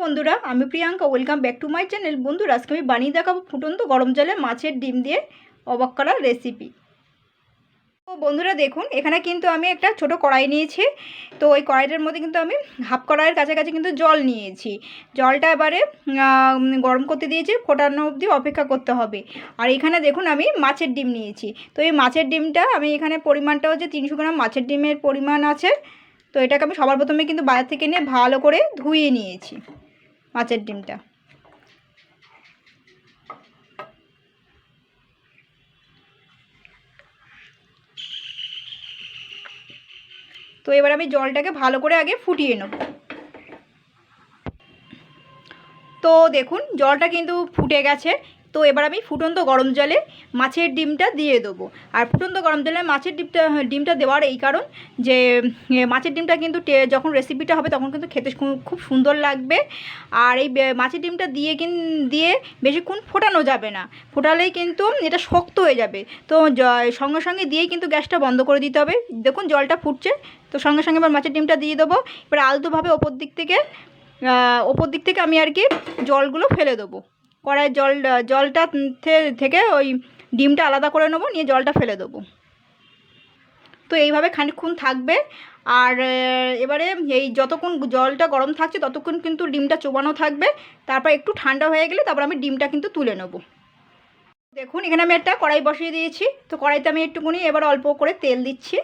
বন্ধুরা, আমি Priyanka. Welcome back to my channel. বন্ধুরা, আজকে আমি বানিয়ে দেখাবো ফুটন্ত গরম জলে মাছের ডিম দিয়ে অবাক করার রেসিপি। তো বন্ধুরা দেখুন, এখানে কিন্তু আমি একটা ছোট কড়াই নিয়েছি। তো ওই কড়াইটার মধ্যে কিন্তু আমি হাফ কড়াইয়ের কাছাকাছি কিন্তু জল নিয়েছি। জলটা এবারে গরম করতে দিয়েছি, ফোটানো অবধি অপেক্ষা করতে হবে। আর এখানে দেখুন আমি মাছের ডিম নিয়েছি। তো এই মাছের ডিমটা আমি এখানে পরিমাণটা হচ্ছে 300 গ্রাম মাছের ডিমের পরিমাণ আছে। তো এটাকে আমি সবার প্রথমে কিন্তু বাজার থেকে নিয়ে ভালো করে ধুয়ে নিয়েছি মাছের ডিমটা। তো এবার আমি জলটাকে ভালো করে আগে ফুটিয়ে নেব। তো দেখুন জলটা কিন্তু ফুটে গেছে। তো এবার আমি ফুটন্ত গরম জলে মাছের ডিমটা দিয়ে দেবো। আর ফুটন্ত গরম জলে মাছের ডিমটা দেওয়ার এই কারণ যে মাছের ডিমটা কিন্তু যখন রেসিপিটা হবে তখন কিন্তু খেতে খুব সুন্দর লাগবে। আর এই মাছের ডিমটা দিয়ে বেশিক্ষণ ফোটানো যাবে না, ফোটালেই কিন্তু এটা শক্ত হয়ে যাবে। তো সঙ্গে সঙ্গে দিয়েই কিন্তু গ্যাসটা বন্ধ করে দিতে হবে। দেখুন জলটা ফুটছে, তো সঙ্গে সঙ্গে এবার মাছের ডিমটা দিয়ে দেবো। এবার আলতোভাবে ওপর দিক থেকে আমি আর কি জলগুলো ফেলে দেবো। কড়াইয়ের জলটা থেকে ওই ডিমটা আলাদা করে নেবো, নিয়ে জলটা ফেলে দেবো। তো এইভাবে খানিকক্ষণ থাকবে। আর এবারে এই যতক্ষণ জলটা গরম থাকছে ততক্ষণ কিন্তু ডিমটা চোবানো থাকবে। তারপর একটু ঠান্ডা হয়ে গেলে তারপর আমি ডিমটা কিন্তু তুলে নেব। দেখুন এখানে আমি একটা কড়াই বসিয়ে দিয়েছি। তো কড়াইতে আমি একটুখানি এবার অল্প করে তেল দিচ্ছি।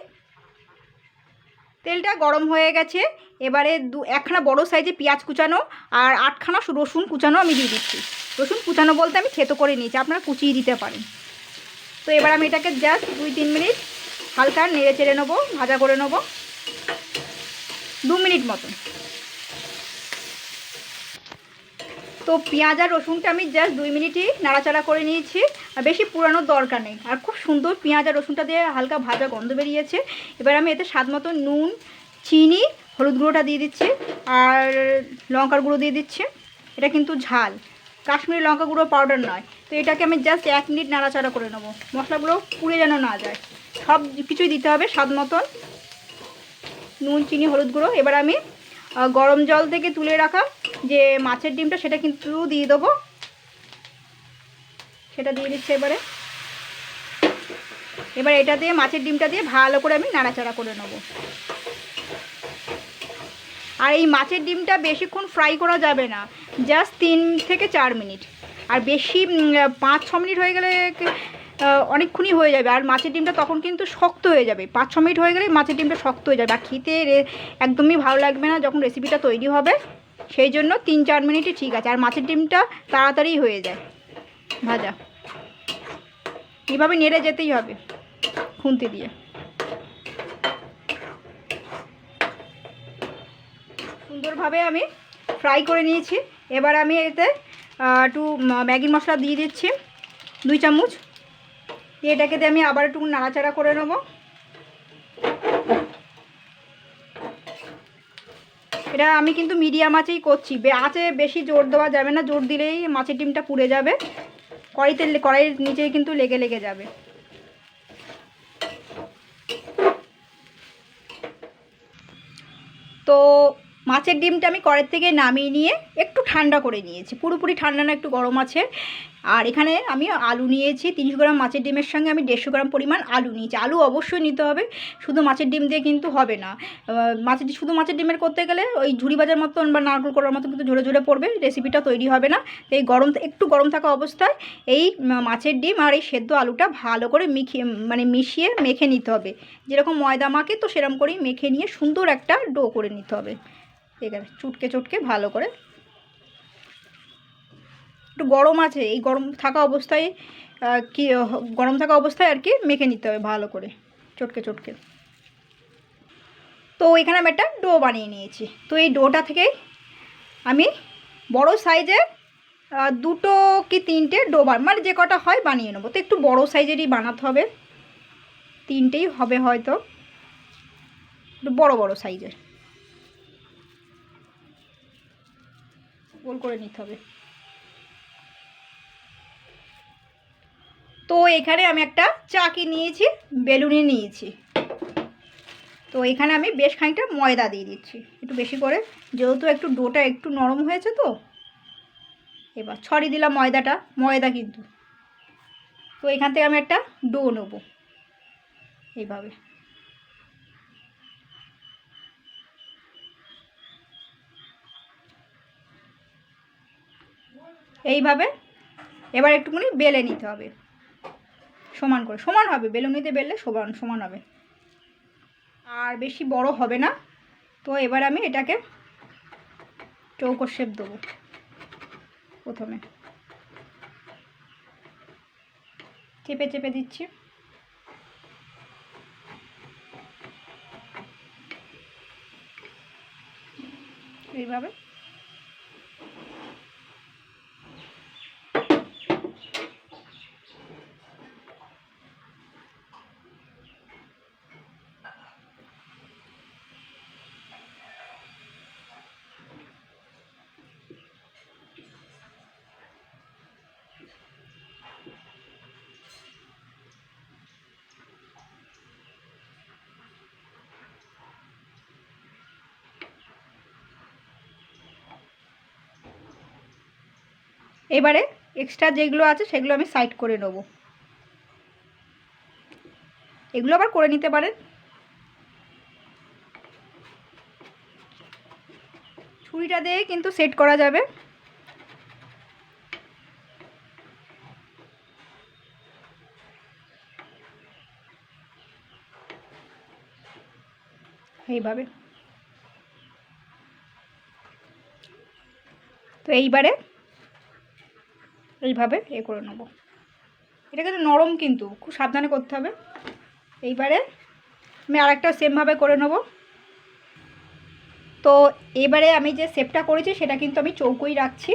তেলটা গরম হয়ে গেছে। এবারে একখানা বড় সাইজে পেঁয়াজ কুচানো আর 8খানা রসুন কুচানো আমি দিয়ে দিচ্ছি। রসুন কুচানো বলতে আমি থেতো করে নিয়েছি, আপনারা কুচিয়ে দিতে পারেন। তো এবার আমি এটাকে জাস্ট 2-3 মিনিট হালকা নেড়ে চেড়ে নেবো, ভাজা করে নেবো 2 মিনিট মতন। তো পেঁয়াজ আর রসুনটা আমি জাস্ট 2 মিনিটই নাড়াচাড়া করে নিয়েছি। আর বেশি পুরানোর দরকার নেই। আর খুব সুন্দর পেঁয়াজ আর রসুনটা দিয়ে হালকা ভাজা গন্ধ বেরিয়েছে। এবার আমি এতে স্বাদ মতো নুন, চিনি, হলুদ গুঁড়োটা দিয়ে দিচ্ছি আর লঙ্কার গুঁড়ো দিয়ে দিচ্ছি। এটা কিন্তু ঝাল, কাশ্মীরি লঙ্কা গুঁড়ো পাউডার নয়। তো এটাকে আমি জাস্ট 1 মিনিট নাড়াচাড়া করে নেবো, মশলাগুলো পুড়ে যেন না যায়। সব কিছুই দিতে হবে স্বাদ মতন, নুন, চিনি, হলুদ গুঁড়ো। এবার আমি গরম জল থেকে তুলে রাখা যে মাছের ডিমটা সেটা কিন্তু দিয়ে দেবো। সেটা দিয়ে দিচ্ছি এবার এটা দিয়ে মাছের ডিমটা দিয়ে ভালো করে আমি নাড়াচাড়া করে নেব। আর এই মাছের ডিমটা বেশিক্ষণ ফ্রাই করা যাবে না, জাস্ট 3 থেকে 4 মিনিট। আর বেশি 5-6 মিনিট হয়ে গেলে অনেকক্ষণই হয়ে যাবে। আর মাছের ডিমটা তখন কিন্তু শক্ত হয়ে যাবে। 5-6 মিনিট হয়ে গেলে মাছের ডিমটা শক্ত হয়ে যাবে আর খেতে একদমই ভালো লাগবে না যখন রেসিপিটা তৈরি হবে। সেই জন্য 3-4 মিনিটই ঠিক আছে। আর মাছের ডিমটা তাড়াতাড়ি হয়ে যায় ভাজা। এভাবে নেড়ে যেতেই হবে খুন্তি দিয়ে। সুন্দরভাবে আমি ফ্রাই করে নিয়েছি। এবার আমি এতে একটু ম্যাগি মশলা দিয়ে দিচ্ছি 2 চামচ। এটাকে দিয়ে আমি আবার একটু নাড়াচাড়া করে নেব। এটা আমি কিন্তু মিডিয়াম আঁচেই করছি, আঁচে বেশি জোর দেওয়া যাবে না, জোর দিলেই মাছের ডিমটা পুড়ে যাবে, কড়াইয়ের নিচে কিন্তু লেগে যাবে। তো মাছের ডিমটা আমি কড়াই থেকে নামিয়ে নিয়ে একটু ঠান্ডা করে নিয়েছি, পুরোপুরি ঠান্ডা না, একটু গরম আছে। আর এখানে আমি আলু নিয়েছি 300 গ্রাম মাছের ডিমের সঙ্গে আমি 150 গ্রাম পরিমাণ আলু নিয়েছি। আলু অবশ্যই নিতে হবে, শুধু মাছের ডিম দিয়ে কিন্তু হবে না। শুধু মাছের ডিমের করতে গেলে ওই ঝুরি ভাজার মতন বা নারকেল করার মতন কিন্তু ঝরে ঝরে পড়বে, রেসিপিটা তৈরি হবে না। তো এই একটু গরম থাকা অবস্থায় এই মাছের ডিম আর এই সেদ্ধ আলুটা ভালো করে মিশিয়ে মেখে নিতে হবে। যেরকম ময়দা মাখে তো সেরকম করেই মেখে নিয়ে সুন্দর একটা ডো করে নিতে হবে। ঠিক আছে, চটকে ভালো করে, একটু গরম আছে, এই গরম থাকা অবস্থায় আর কি মেখে নিতে হবে ভালো করে চটকে। তো এখানে আমি একটা ডো বানিয়ে নিয়েছি। তো এই ডোটা থেকেই আমি বড় সাইজে 2 কি 3টে ডো মানে যে কটা হয় বানিয়ে নেবো। তো একটু বড় সাইজেরই বানাতে হবে, 3টেই হবে হয়তো, একটু বড় সাইজের গোল করে নিতে হবে। তো এখানে আমি একটা চাকি নিয়েছি, বেলুনি নিয়েছি। তো এখানে আমি বেশ খানিকটা ময়দা দিয়ে দিচ্ছি একটু বেশি করে, যেহেতু একটু ডোটা একটু নরম হয়েছে। তো এবার ছড়িয়ে দিলাম ময়দা কিন্তু। তো এখান থেকে আমি একটা ডো নেব এইভাবে। এইভাবে এবার একটুখানি বেলে নিতে হবে সমান করে, সমান হবে, বেলুনিতে বেললে সমান সমান হবে, আর বেশি বড় হবে না। তো এবার আমি এটাকে চৌকো শেপ দেবো। প্রথমে চেপে চেপে দিচ্ছি, এইভাবে। এবারে এক্সট্রা যেগুলো আছে সেগুলো আমি সাইড করে নেব। এগুলো আবার করে নিতে পারেন। ছুরিটা দিয়ে কিন্তু সেট করা যাবে। এইভাবে। তো এইবারে এইভাবে করে নেব। এটা কিন্তু নরম, কিন্তু খুব সাবধানে করতে হবে। এইবারে আমি আরেকটা সেমভাবে করে নেব। তো এবারে আমি যে শেপটা করেছি সেটা কিন্তু আমি চৌকোই রাখছি।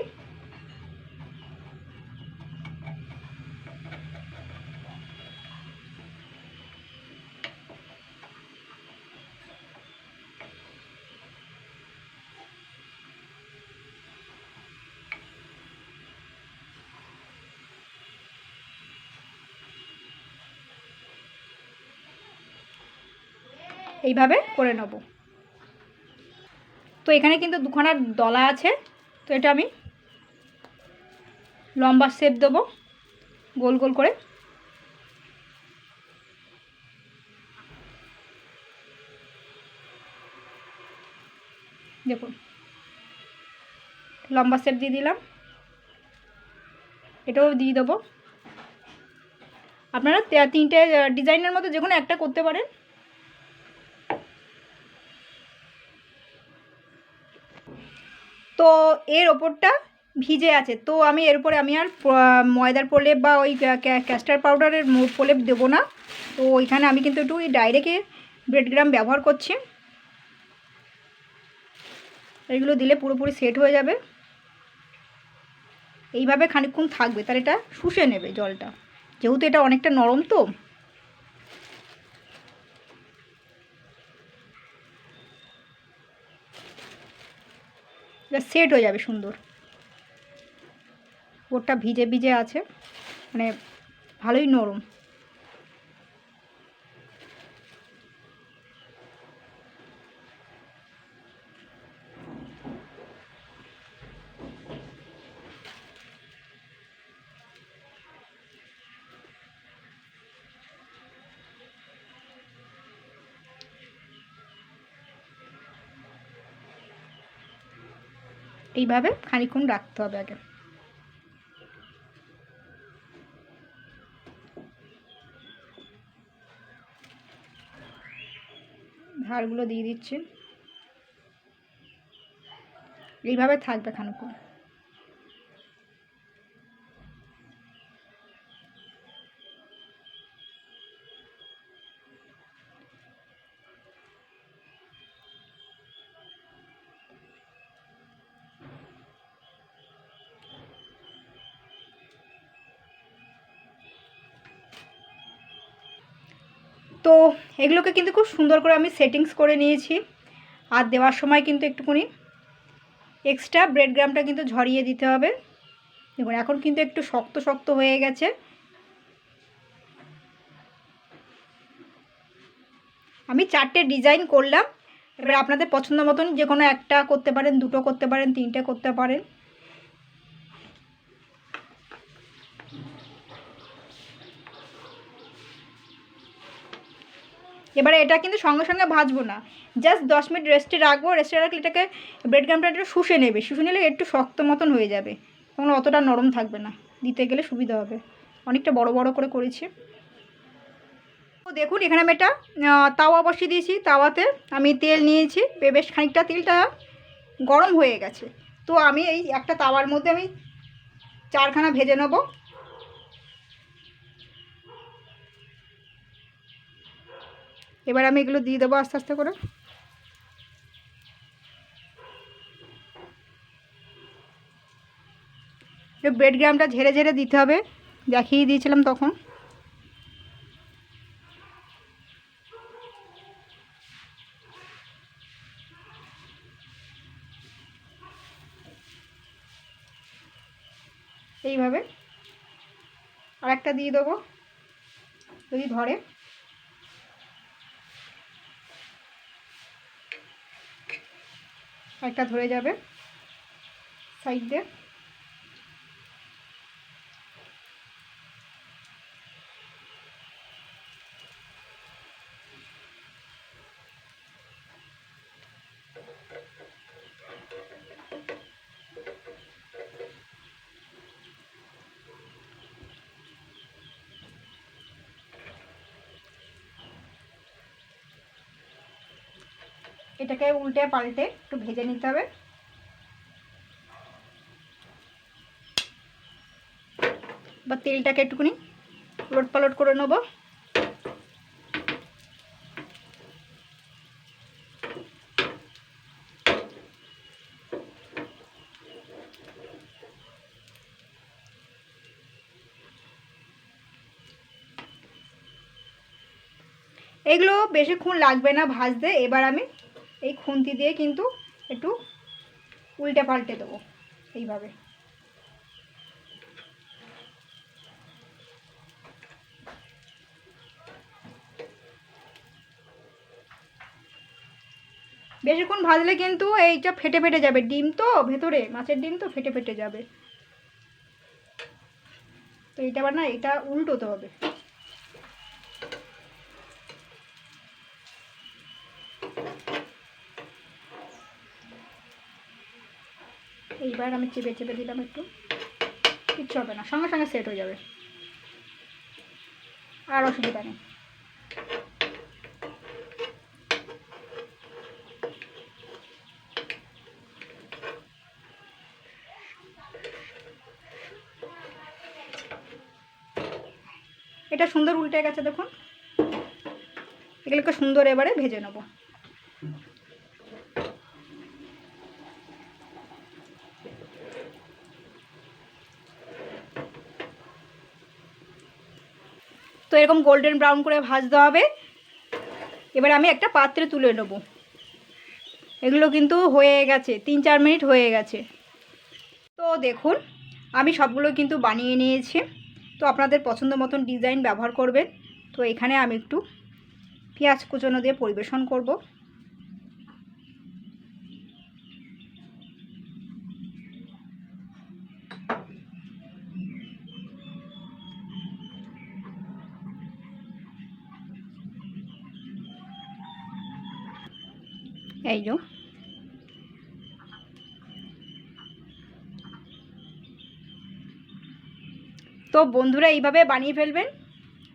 এইভাবে করে নেব। তো এখানে কিন্তু দুখানা দলা আছে। তো এটা আমি লম্বা শেপ দেবো গোল গোল করে। দেখুন লম্বা শেপ দিয়ে দিলাম, এটাও দিয়ে দেবো। আপনারা তিনটে ডিজাইনের মধ্যে যে কোনো একটা করতে পারেন। তো এর ওপরটা ভিজে আছে, তো আমি এর উপরে আমি আর ময়দার প্রলেপ বা ওই ক্যাস্টার পাউডারের প্রলেপ দেবো না। তো ওইখানে আমি কিন্তু একটু ডাইরেক্টে ব্রেড গ্রাম ব্যবহার করছি। এগুলো দিলে পুরোপুরি সেট হয়ে যাবে। এইভাবে খানিকক্ষণ থাকবে, তার এটা শুষে নেবে জলটা, যেহেতু এটা অনেকটা নরম। তো এটা সেট হয়ে যাবে সুন্দর। ওরটা ভিজে ভিজে আছে, মানে ভালোই নরম। এইভাবে খানিকক্ষণ রাখতে হবে আগে। ধারগুলো দিয়ে দিচ্ছি, এইভাবে থাকবে খানিকক্ষণ। তো এগুলোকে কিন্তু খুব সুন্দর করে আমি সেটিংস করে নিয়েছি। আর দেওয়ার সময় কিন্তু একটুখানি এক্সট্রা ব্রেড গ্রামটা কিন্তু ঝরিয়ে দিতে হবে। দেখুন এখন কিন্তু একটু শক্ত শক্ত হয়ে গেছে। আমি 4টে ডিজাইন করলাম। এবার আপনাদের পছন্দ মতন যে কোনো একটা করতে পারেন, দুটো করতে পারেন, 3টে করতে পারেন। এবারে এটা কিন্তু সঙ্গে সঙ্গে ভাজবো না, জাস্ট 10 মিনিট রেস্টে রাখবো। রেস্টে রাখলে এটাকে ব্রেড ক্রামটা একটু শুষে নেবে, শুষে নিলে একটু শক্ত মতন হয়ে যাবে, তখন অতটা নরম থাকবে না, দিতে গেলে সুবিধা হবে। অনেকটা বড় বড় করে করেছি। তো দেখুন এখানে আমি একটা তাওয়া বসিয়ে দিয়েছি। তাওয়াতে আমি তেল নিয়েছি, বেশ খানিকটা। তেলটা গরম হয়ে গেছে। তো আমি এই একটা তাওয়ার মধ্যে আমি 4খানা ভেজে নেব। এবার আমি এগুলো দিয়ে দেবো আস্তে আস্তে করে। ব্রেড ক্রামটা ঝেড়ে ঝেড়ে দিতে হবে, দেখিয়ে দিয়েছিলাম তখন। এইভাবে আর একটা দিয়ে দেবো, যদি ধরে। একটা ধরে যাবে সাইড দিয়ে। এটাকে উল্টে পাল্টে একটু ভেজে নিতে হবে। বা তেলটাকে একটুখানি উলট পালট করে নেব। এগুলো বেশিক্ষণ লাগবে না ভাজতে। এবার আমি এই খুন্তি দিয়ে কিন্তু একটু উল্টে পাল্টে দেবো এইভাবে। বেশিক্ষণ ভাজলে কিন্তু এইটা ফেটে ফেটে যাবে, ডিম তো ভেতরে, মাছের ডিম তো ফেটে ফেটে যাবে। তো এটা আবার না, এটা উল্টোতে হবে। এইবার আমি চেপে চেপে দিলাম একটু, কিচ্ছু হবে না, সঙ্গে সঙ্গে সেট হয়ে যাবে, আর অসুবিধা নেই। এটা সুন্দর উল্টে গেছে দেখুন। এগুলোকে সুন্দর এবারে ভেজে নেব। তো এরকম গোল্ডেন ব্রাউন করে ভাজতে হবে। এবার আমি একটা পাত্রে তুলে নেব। এগুলো কিন্তু হয়ে গেছে, 3-4 মিনিট হয়ে গেছে। তো দেখুন আমি সবগুলো কিন্তু বানিয়ে নিয়েছি। তো আপনাদের পছন্দ মতন ডিজাইন ব্যবহার করবেন। তো এখানে আমি একটু পেঁয়াজ কুচনো দিয়ে পরিবেশন করব। এই যে তো বন্ধুরা এইভাবে বানিয়ে ফেলবেন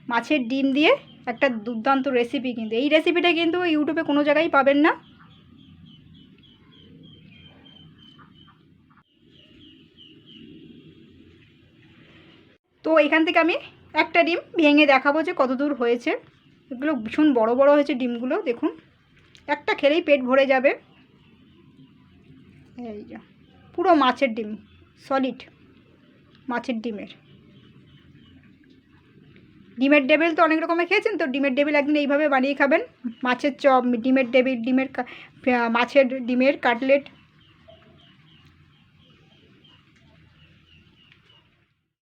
মাছের ডিম দিয়ে একটা দুর্দান্ত রেসিপি। কিন্তু এই রেসিপিটা কিন্তু ইউটিউবে কোনো জায়গায় পাবেন না। তো এখান থেকে আমি একটা ডিম ভেঙে দেখাবো যে কত দূর হয়েছে। এগুলো ভীষণ বড় বড় হয়েছে ডিমগুলো, দেখুন একটা খেলেই পেট ভরে যাবে। এই যে পুরো মাছের ডিম, সলিড মাছের ডিমের। ডিমের ডেবিল তো অনেক রকমের খেয়েছেন, তো ডিমের ডেবিল একদিন এইভাবে বানিয়ে খাবেন। মাছের চপ, ডিমের ডেবিল, মাছের ডিমের কাটলেট,